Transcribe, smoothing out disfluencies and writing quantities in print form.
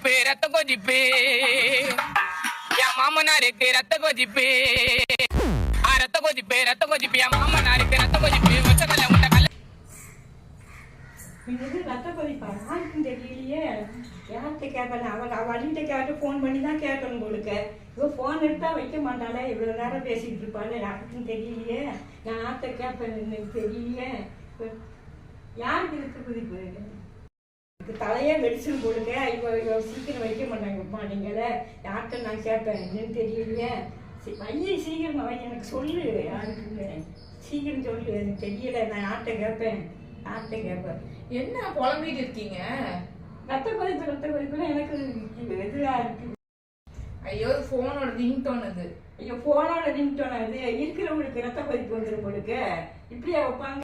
கொதிப்பு ரத்த கொதிப்பு என் மாமனாருக்கு ரத்த கொதிப்பு ரத்த கொதிப்பு ரத்த கொதிப்பு என் மாமனாருக்கு ரத்த கொதிப்பு ஒச்சக்கல்ல முட்டக்கல்ல ரத்த கொதிப்பா யாருக்கும் தெரியலையே. யார்கிட்ட கேட்கல அவள் அடிக்கிட்ட கேட்டு ஃபோன் பண்ணி தான் கேட்கணும் உங்களுக்கு. இவள் ஃபோன் எடுத்தா வைக்க மாட்டாளே, இவ்வளோ நேரம் பேசிக்கிட்டு இருப்பாள். யாருக்கும் தெரியலையே. நான் யார்கிட்ட கேட்பேன் எனக்கு தெரியலையே. யாருக்கு ரத்த கொதிப்பு? தலையே வெடிச்சுன்னு கொடுக்க இவ சீக்கிரம் வைக்க மாட்டாங்கப்பா. நீங்களே யார்கிட்ட நான் கேட்பேன் என்னன்னு தெரியலையே. வைய சீக்கிரமா வை, எனக்கு சொல்லு யாருக்குன்னு சீக்கிரம் சொல்லு. எனக்கு தெரியல, நான் யார்கிட்ட கேட்பேன் யார்கிட்ட கேட்பேன். என்ன புலம்பிட்டு இருக்கீங்க? ரத்த கொதிப்புனா எனக்கு எதுவா இருக்கு. ஐயோ போனோட ரிங்டோன் அது. ஐயோ போனோட ரிங்டோன் அது. இருக்கிறவங்களுக்கு ரத்த கொதிப்பு வந்துடும் கொடுக்க. இப்படியா வைப்பாங்க?